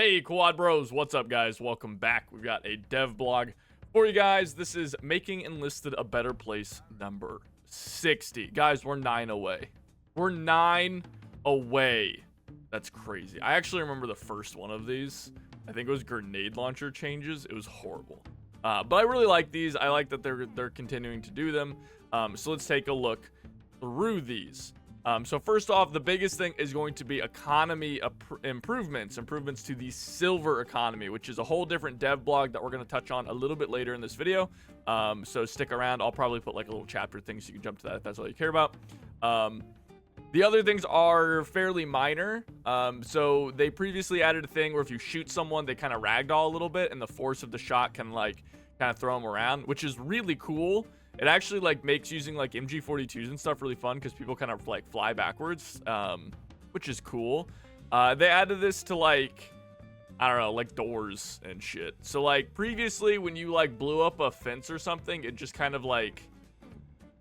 Hey quad bros, what's up guys? Welcome back. We've got a dev blog for you guys. This is making Enlisted a better place number 60. Guys, we're 9 away. We're 9 away. That's crazy. I actually remember the first one of these. I think it was grenade launcher changes. It was horrible. But I really like these. I like that they're continuing to do them. So let's take a look through these. So first off, the biggest thing is going to be economy improvements to the silver economy, which is a whole different dev blog that we're going to touch on a little bit later in this video. So stick around. I'll probably put like a little chapter thing so you can jump to that if that's all you care about. The other things are fairly minor. So they previously added a thing where if you shoot someone, they kind of ragdoll a little bit and the force of the shot can like kind of throw them around, which is really cool. It actually like makes using like MG42s and stuff really fun because people kind of like fly backwards, which is cool. They added this to like, I don't know, like doors and shit. So like previously when you like blew up a fence or something, it just kind of like,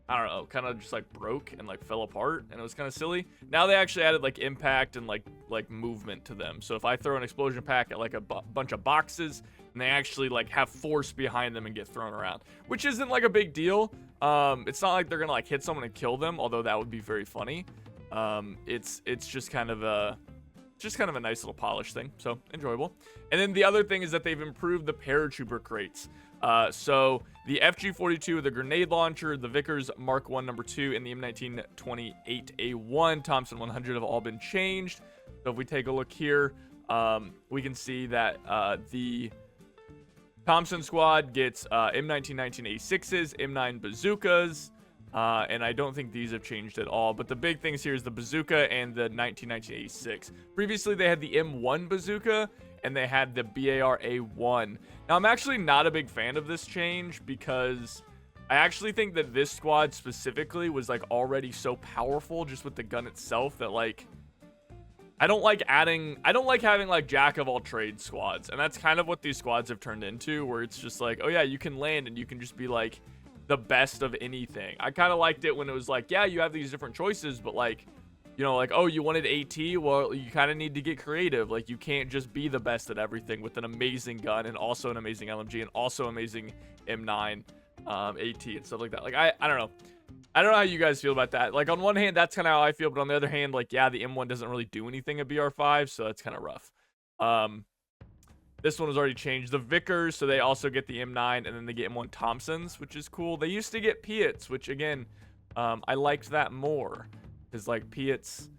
I don't know, kind of just like broke and like fell apart and it was kind of silly. Now they actually added like impact and like movement to them. So if I throw an explosion pack at like a bunch of boxes, and they actually like have force behind them and get thrown around, which isn't like a big deal. It's not like they're gonna like hit someone and kill them, although that would be very funny. It's just kind of a nice little polish thing, so enjoyable. And then the other thing is that they've improved the paratrooper crates. So the FG42, the grenade launcher, the Vickers Mark 1 number 2, and the M1928A1 Thompson 100 have all been changed. So if we take a look here, we can see that the Thompson squad gets M1919A6s, M9 bazookas, and I don't think these have changed at all. But the big things here is the bazooka and the 1919A6. Previously, they had the M1 bazooka and they had the BAR A1. Now, I'm actually not a big fan of this change because I actually think that this squad specifically was like already so powerful just with the gun itself that like I don't like having like jack of all trades squads, and that's kind of what these squads have turned into, where it's just like, oh yeah, you can land and you can just be like the best of anything. I kind of liked it when it was like, yeah, you have these different choices, but like, you know, like, oh, you wanted AT, well, you kind of need to get creative. Like, you can't just be the best at everything with an amazing gun and also an amazing LMG and also amazing M9 AT and stuff like that. Like, I don't know. I don't know how you guys feel about that. Like, on one hand, that's kind of how I feel, but on the other hand, like, yeah, the M1 doesn't really do anything at BR5, so that's kind of rough. This one was already changed. The Vickers, so they also get the M9, and then they get M1 Thompsons, which is cool. They used to get Piats, which, again, I liked that more, because, like, Piats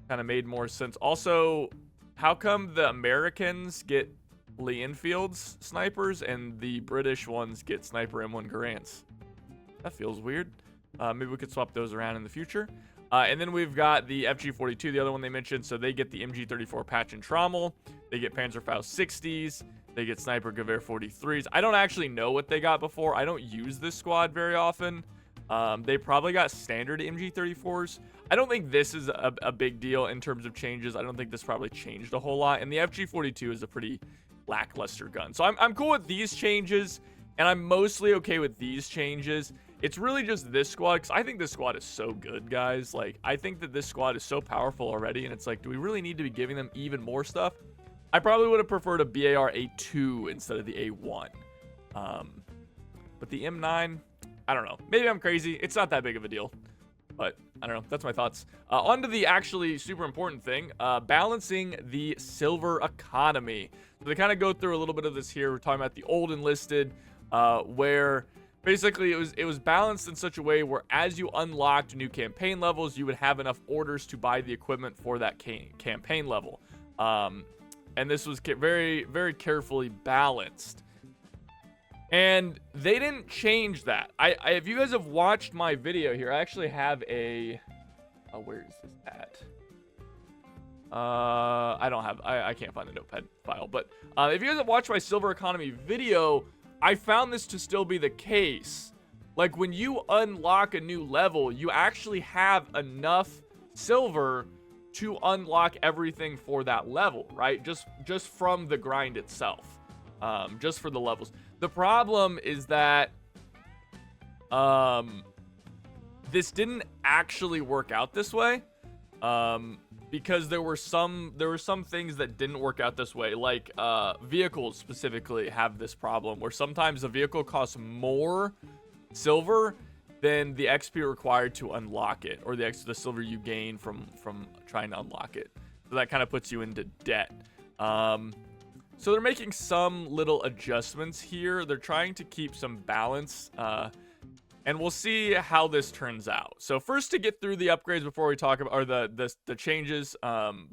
kind of made more sense. Also, how come the Americans get Lee Enfield's snipers, and the British ones get Sniper M1 Garand's? That feels weird. Maybe we could swap those around in the future. And then we've got the FG42, the other one they mentioned. So they get the MG34 Patch and Trommel. They get Panzerfaust 60s. They get Sniper Gewehr 43s. I don't actually know what they got before. I don't use this squad very often. They probably got standard MG34s. I don't think this is a big deal in terms of changes. I don't think this probably changed a whole lot. And the FG42 is a pretty lackluster gun. So I'm cool with these changes. And I'm mostly okay with these changes. It's really just this squad, because I think this squad is so good, guys. Like, I think that this squad is so powerful already, and it's like, do we really need to be giving them even more stuff? I probably would have preferred a BAR A2 instead of the A1. But the M9, I don't know. Maybe I'm crazy. It's not that big of a deal. But, I don't know. That's my thoughts. On to the actually super important thing, balancing the silver economy. So they kind of go through a little bit of this here. We're talking about the old Enlisted, where basically it was balanced in such a way where as you unlocked new campaign levels, you would have enough orders to buy the equipment for that campaign level. And this was very, very carefully balanced. And they didn't change that. If you guys have watched my video here, I actually have a... Oh, where is this at? I can't find the notepad file. But if you guys have watched my silver economy video, I found this to still be the case. Like, when you unlock a new level, you actually have enough silver to unlock everything for that level, right? Just from the grind itself. Just for the levels. The problem is that this didn't actually work out this way. because there were some things that didn't work out this way, like vehicles specifically have this problem where sometimes the vehicle costs more silver than the XP required to unlock it, or the silver you gain from trying to unlock it. So that kind of puts you into debt. So they're making some little adjustments here. They're trying to keep some balance, and we'll see how this turns out. So first, to get through the upgrades before we talk about, or the changes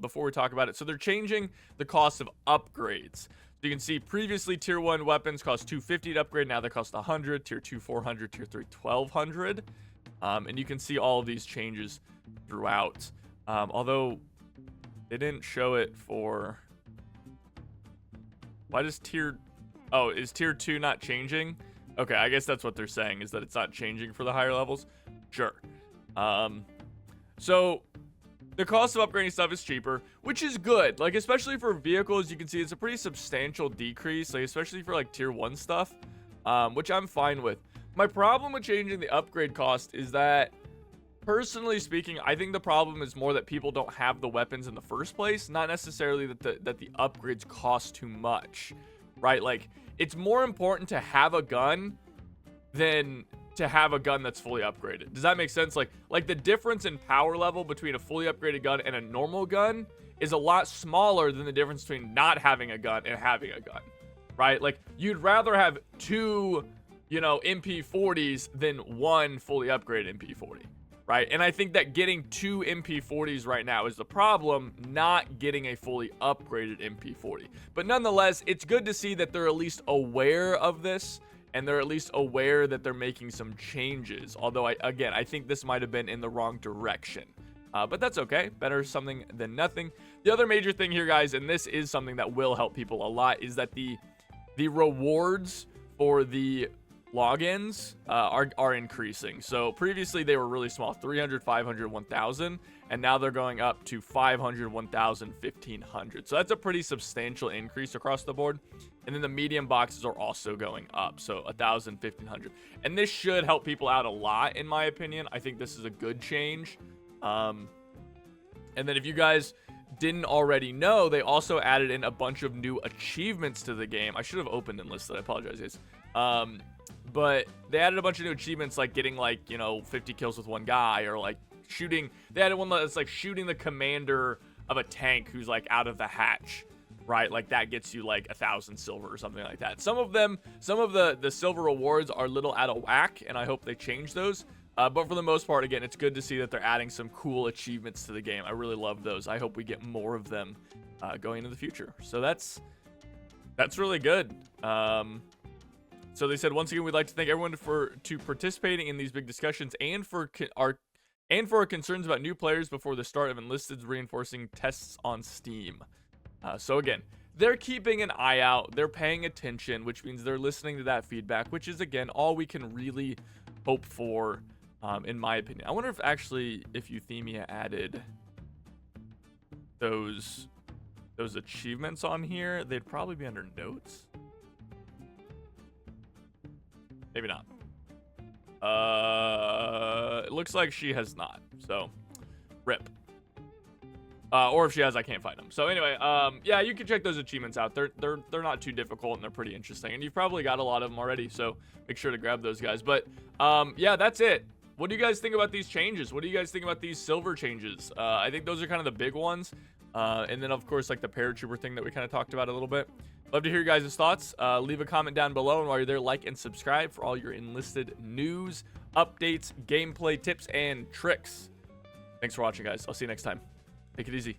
before we talk about it. So they're changing the cost of upgrades. So you can see previously tier 1 weapons cost $250 to upgrade. Now they cost $100. Tier 2 $400. Tier 3 $1,200. And you can see all of these changes throughout. Although they didn't show it for. Why does is tier 2 not changing? Okay, I guess that's what they're saying, is that it's not changing for the higher levels. Sure. So the cost of upgrading stuff is cheaper, which is good. Like, especially for vehicles, you can see it's a pretty substantial decrease, like especially for like tier 1 stuff, which I'm fine with. My problem with changing the upgrade cost is that, personally speaking, I think the problem is more that people don't have the weapons in the first place, not necessarily that the upgrades cost too much, right? Like, it's more important to have a gun than to have a gun that's fully upgraded. Does that make sense? Like the difference in power level between a fully upgraded gun and a normal gun is a lot smaller than the difference between not having a gun and having a gun, right? Like, you'd rather have 2, MP40s than 1 fully upgraded MP40. Right, and I think that getting 2 MP40s right now is the problem, not getting a fully upgraded MP40. But nonetheless, it's good to see that they're at least aware of this, and they're at least aware that they're making some changes. Although, I think this might have been in the wrong direction. But that's okay. Better something than nothing. The other major thing here, guys, and this is something that will help people a lot, is that the rewards for the logins are increasing. So previously they were really small, 300, 500, 1000, and now they're going up to 500, 1000, 1500. So that's a pretty substantial increase across the board. And then the medium boxes are also going up, so 1000, 1500. And this should help people out a lot, in my opinion. I think this is a good change. And then if you guys didn't already know, they also added in a bunch of new achievements to the game. I should have opened Enlisted, I apologize, guys. But they added a bunch of new achievements, like getting 50 kills with one guy, or like shooting. They added one that's like shooting the commander of a tank who's like out of the hatch, right? Like that gets you like 1,000 silver or something like that. Some of the silver rewards are a little out of whack, and I hope they change those. But for the most part, again, it's good to see that they're adding some cool achievements to the game. I really love those. I hope we get more of them going into the future. So that's really good. So they said, once again, we'd like to thank everyone for participating in these big discussions and for our concerns about new players before the start of Enlisted's reinforcing tests on Steam. So again, they're keeping an eye out. They're paying attention, which means they're listening to that feedback, which is, again, all we can really hope for, in my opinion. I wonder if Euthymia added those achievements on here. They'd probably be under notes. Maybe not. It looks like she has not. So, rip. Or if she has, I can't find them. So anyway, yeah, you can check those achievements out. They're not too difficult, and they're pretty interesting. And you've probably got a lot of them already, so make sure to grab those guys. But yeah, that's it. What do you guys think about these changes? What do you guys think about these silver changes? I think those are kind of the big ones. And then, of course, like the paratrooper thing that we kind of talked about a little bit. Love to hear your guys' thoughts. Leave a comment down below, and while you're there, like and subscribe for all your Enlisted news, updates, gameplay tips, and tricks. Thanks for watching, guys. I'll see you next time. Take it easy.